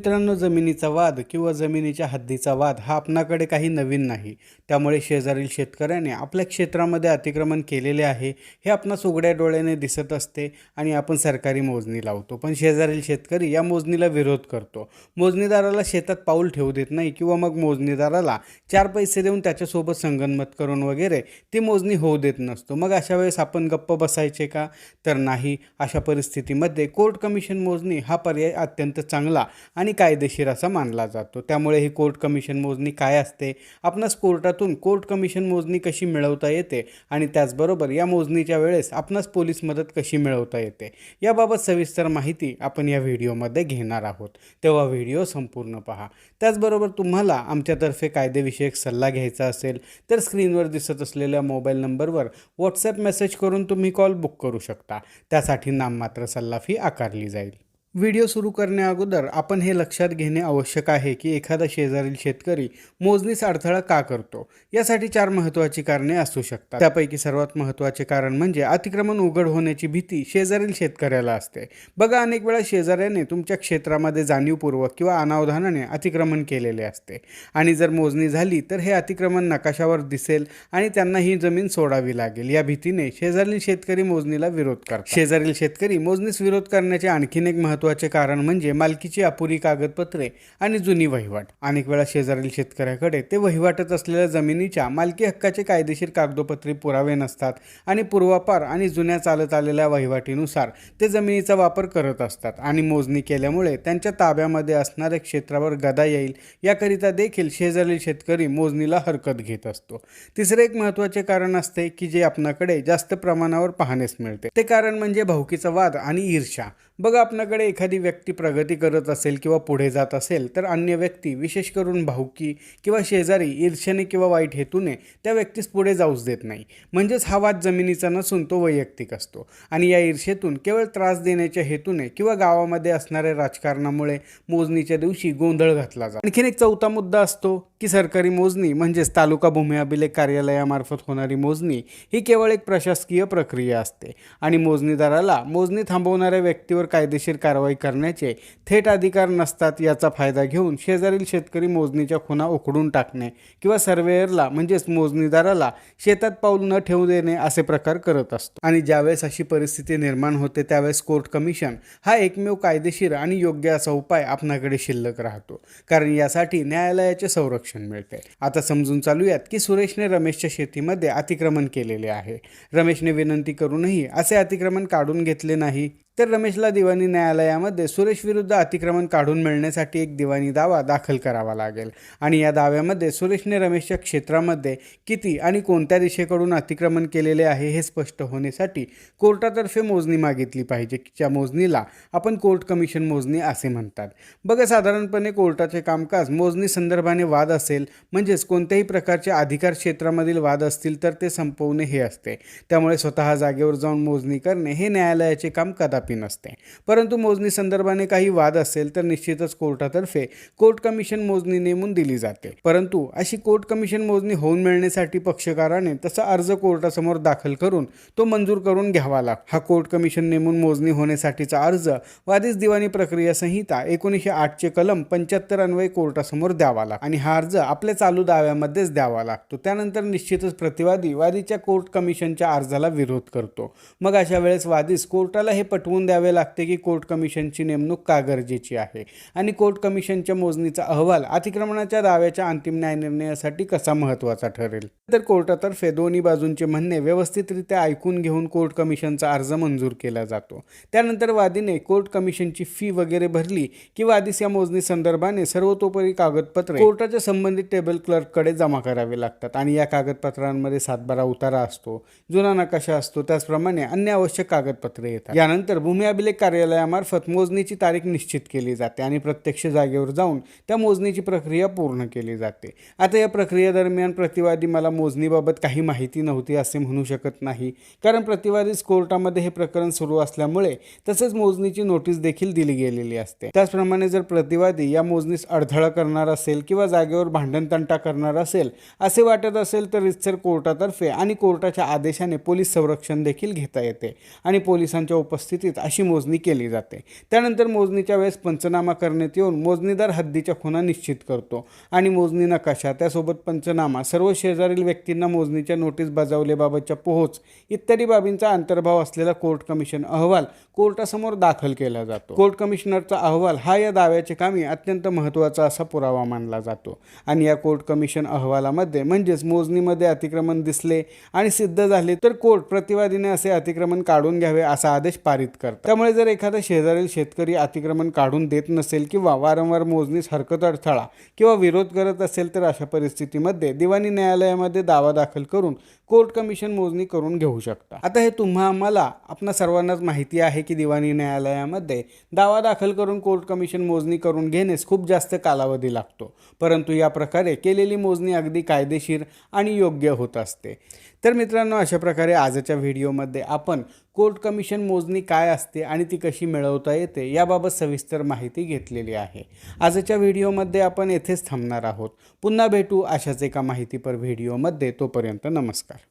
मित्रांनो, जमिनीचा वाद किंवा जमिनीच्या हद्दीचा वाद हा आपणाकडे काही नवीन नाही. त्यामुळे शेजारील शेतकऱ्याने आपल्या क्षेत्रामध्ये अतिक्रमण केलेले आहे हे आपणास उघड्या डोळ्याने दिसत असते आणि आपण सरकारी मोजणी लावतो. पण शेजारील शेतकरी या मोजणीला विरोध करतो. मोजणीदाराला शेतात पाऊल ठेवू देत नाही किंवा मग मोजणीदाराला 4 पैसे देऊन त्याच्यासोबत संगनमत करून वगैरे ती मोजणी होऊ देत नसतो. मग अशा वेळेस आपण गप्प बसायचे का? तर नाही. अशा परिस्थितीमध्ये कोर्ट कमिशन मोजणी हा पर्याय अत्यंत चांगला आणि कायदेशीर असा मानला जातो. त्यामुळे ही कोर्ट कमिशन मोजणी काय असते, आपणास कोर्टातून कोर्ट कमिशन मोजणी कशी मिळवता येते आणि त्याचबरोबर या मोजणीच्या वेळेस आपणास पोलीस मदत कशी मिळवता येते याबाबत सविस्तर माहिती आपण या व्हिडिओमध्ये घेणार आहोत. तेव्हा व्हिडिओ संपूर्ण पहा. त्याचबरोबर तुम्हाला आमच्यातर्फे कायदेविषयक सल्ला घ्यायचा असेल तर स्क्रीनवर दिसत असलेल्या मोबाईल नंबरवर व्हॉट्सॲप मेसेज करून तुम्ही कॉल बुक करू शकता. त्यासाठी नाममात्र सल्ला फी आकारली जाईल. व्हिडिओ सुरू करण्याअगोदर आपण हे लक्षात घेणे आवश्यक आहे की एखादा शेजारील शेतकरी मोजणीस अडथळा का करतो. यासाठी 4 महत्त्वाची कारणे असू शकतात. त्यापैकी सर्वात महत्त्वाचे कारण म्हणजे अतिक्रमण उघड होण्याची भीती शेजारील शेतकऱ्याला असते. बघा, अनेक वेळा शेजाऱ्याने तुमच्या क्षेत्रामध्ये जाणीवपूर्वक किंवा अनावधानाने अतिक्रमण केलेले असते आणि जर मोजणी झाली तर हे अतिक्रमण नकाशावर दिसेल आणि त्यांना ही जमीन सोडावी लागेल. या भीतीने शेजारील शेतकरी मोजणीला विरोध करतात. शेजारील शेतकरी मोजणीस विरोध करण्याचे आणखीन एक महत्त्वाचे कारण म्हणजे मालकीची अपुरी कागदपत्रे आणि जुनी वहिवाट. अनेक वेळा शेजारील शेतकऱ्याकडे ते वहिवाटत असलेल्या जमिनीच्या मालकी हक्काचे कायदेशीर कागदोपत्री पुरावे नसतात आणि पूर्वापार आणि जुन्या चालत आलेल्या वहिवाटीनुसार ते जमिनीचा वापर करत असतात आणि मोजणी केल्यामुळे त्यांच्या ताब्यामध्ये असणाऱ्या क्षेत्रावर गदा येईल याकरिता देखील शेजारील शेतकरी मोजणीला हरकत घेत असतो. तिसरे एक महत्त्वाचे कारण असते की जे आपणाकडे जास्त प्रमाणावर पाहण्यास मिळते. ते कारण म्हणजे भावकीचा वाद आणि ईर्ष्या. बघा, आपल्याकडे एखादी व्यक्ती प्रगती करत असेल किंवा पुढे जात असेल तर अन्य व्यक्ती, विशेष करून भाऊकी किंवा शेजारी, ईर्ष्येने किंवा वाईट हेतूने त्या व्यक्तीस पुढे जाऊच देत नाही. म्हणजेच हा वाद जमिनीचा नसून तो वैयक्तिक असतो आणि या ईर्ष्येतून केवळ त्रास देण्याच्या हेतूने किंवा गावामध्ये असणाऱ्या राजकारणामुळे मोजणीच्या दिवशी गोंधळ घातला जातो. आणखीन एक चौथा मुद्दा असतो की सरकारी मोजणी म्हणजेच तालुका भूमी अभिलेख कार्यालयामार्फत होणारी मोजणी ही केवळ एक प्रशासकीय प्रक्रिया असते आणि मोजणीदाराला मोजणी थांबवणाऱ्या व्यक्तीवर कायदेशीर कारवाई करण्याचे थेट अधिकार नसतात. याचा फायदा घेऊन शेजारील शेतकरी मोजणीच्या खुणा उखडून टाकणे किंवा सर्वेयरला म्हणजेच मोजणीदाराला शेतात पाऊल न ठेवू देणे असे प्रकार करत असतो. आणि ज्यावेळेस अशी परिस्थिती निर्माण होते त्यावेळेस कोर्ट कमिशन हा एकमेव कायदेशीर आणि योग्य असा उपाय आपणाकडे शिल्लक राहतो, कारण यासाठी न्यायालयाचे संरक्षण मिळते. आता समजून चालूयात की सुरेशने रमेशच्या शेतीमध्ये अतिक्रमण केलेले आहे. रमेशने विनंती करूनही असे अतिक्रमण काढून घेतले नाही तर रमेशला दिवाणी न्यायालयामध्ये सुरेश विरुद्ध अतिक्रमण काढून मिळण्यासाठी एक दिवाणी दावा दाखल करावा लागेल आणि या दाव्यामध्ये सुरेशने रमेशच्या क्षेत्रामध्ये किती आणि कोणत्या दिशेकडून अतिक्रमण केलेले आहे हे स्पष्ट होण्यासाठी कोर्टातर्फे मोजणी मागितली पाहिजे. ज्या मोजणीला आपण कोर्ट कमिशन मोजणी असे म्हणतात. बघा, साधारणपणे कोर्टाचे कामकाज मोजणी संदर्भाने वाद असेल म्हणजेच कोणत्याही प्रकारच्या अधिकार क्षेत्रामधील वाद असतील तर ते संपवणे हे असते. त्यामुळे स्वतः जागेवर जाऊन मोजणी करणे हे न्यायालयाचे काम कदापि नसते. परंतु मोजणी संदर्भाने काही वाद असेल तर निश्चितच कोर्टातर्फे कोर्ट कमिशन मोजणी नेमून दिली जाते. परंतु अशी कोर्ट कमिशन मोजणी होऊन मिळण्यासाठी पक्षकाराने तसा अर्ज कोर्टासमोर दाखल करून तो मंजूर करून घ्यावा लागतो. हा कोर्ट कमिशन नेमून मोजणी होण्यासाठीचा अर्ज वादिस दिवाणी प्रक्रिया संहिता 1908 चे कलम 75 अन्वये कोर्टासमोर द्यावा लागतो आणि हा अर्ज आपल्या चालू दाव्यामध्येच द्यावा लागतो. त्यानंतर निश्चितच प्रतिवादी वादीच्या कोर्ट कमिशनच्या अर्जाला विरोध करतो. मग अशा वेळेस वादीस कोर्टाला हे पटवून द्यावे लागते की कोर्ट कमिशनची नेमणूक का गरजेची आहे आणि कोर्ट कमिशनच्या मोजणीचा अहवाल अतिक्रमणाच्या दाव्याच्या अंतिम न्यायनिर्णयासाठी कसा महत्त्वाचा ठरेल. तर कोर्टातर्फे दोन्ही बाजूंचे म्हणणे व्यवस्थितरित्या ऐकून घेऊन कोर्ट कमिशनचा अर्ज मंजूर केला जातो. त्यानंतर वादीने कोर्ट कमिशनची फी वगैरे भरली की वादीस या मोजणी संदर्भाने सर्वतोपरी कागदपत्रे कोर्टाच्या संबंधित टेबल क्लर्ककडे जमा करावे लागतात आणि या कागदपत्रांमध्ये 7/12 उतारा असतो, जुना नकाशा असतो, त्याचप्रमाणे अन्य आवश्यक कागदपत्रे येतात. यानंतर भूमी अभिलेख कार्यालयामार्फत मोजणीची तारीख निश्चित केली जाते आणि प्रत्यक्ष जागेवर जाऊन त्या मोजणीची प्रक्रिया पूर्ण केली जाते. आता या प्रक्रियेदरम्यान प्रतिवादी मला मोजणीबाबत काही माहिती नव्हती असे म्हणू शकत नाही, कारण प्रतिवादीस कोर्टामध्ये हे प्रकरण सुरू असल्यामुळे तसेच मोजणीची नोटीस देखील दिली गेलेली असते. त्याचप्रमाणे जर प्रतिवादी या मोजणीस अडथळा करणार असेल किंवा जागेवर भांडणतंटा करणार असेल असे वाटत असेल तर रितसर कोर्टातर्फे आणि कोर्टाच्या आदेशाने पोलीस संरक्षण देखील घेता येते आणि पोलिसांच्या उपस्थितीत हद्दीसाठीच अशी मोजणी केली जाते। त्यानंतर मोजणीच्या वेळेस पंचनामा करण्यात येऊन मोजणीदार हद्दीच्या खुणा निश्चित करतो आणि मोजणी नकाशा त्यासोबत पंचनामा सर्व शेजारील व्यक्तींना मोजणीच्या नोटीस बजावलेबाबतच्या पोहोच इत्यादी बाबींचा अंतर्भाव असलेला कोर्ट कमिशन अहवाल कोर्टासमोर दाखल केला जातो। कोर्ट कमिशनरचा अहवाल हा या दाव्याचे कामी अत्यंत महत्त्वाचा असा पुरावा मानला जातो आणि या कोर्ट कमिशन अहवालामध्ये म्हणजेच मोजणीमध्ये अतिक्रमण दिसले आणि सिद्ध झाले तर कोर्ट प्रतिवादीने असे अतिक्रमण काढून घ्यावे असा आदेश पारित करतात। त्यामुळे जर एखादा शेजारील शेतकरी अतिक्रमण काढून देत नसेल किंवा वारंवार मोजणीस हरकत अडथळा किंवा विरोध करत असेल तर अशा परिस्थितीमध्ये दिवाणी न्यायालयामध्ये दावा दाखल करून कोर्ट कमिशन मोजणी करून घेऊ शकता। आता हे मला आपणा सर्वांनाच माहिती आहे की दिवाणी न्यायालयामध्ये दावा दाखल करून कोर्ट कमिशन मोजणी करून घेण्यास खूप जास्त कालावधी लागतो, परंतु या प्रकारे केलेली मोजणी अगदी कायदेशीर आणि योग्य होत असते। तर मित्रांनो, अशा प्रकारे आजच्या व्हिडिओमध्ये आपण कोर्ट कमिशन मोजणी काय असते आणि ती कशी मिळवता येते याबाबत सविस्तर माहिती घेतलेली आहे। आजच्या व्हिडिओमध्ये आपण येथेच थांबणार आहोत। पुन्हा भेटू अशाच एका माहितीपर व्हिडिओमध्ये। तोपर्यंत नमस्कार।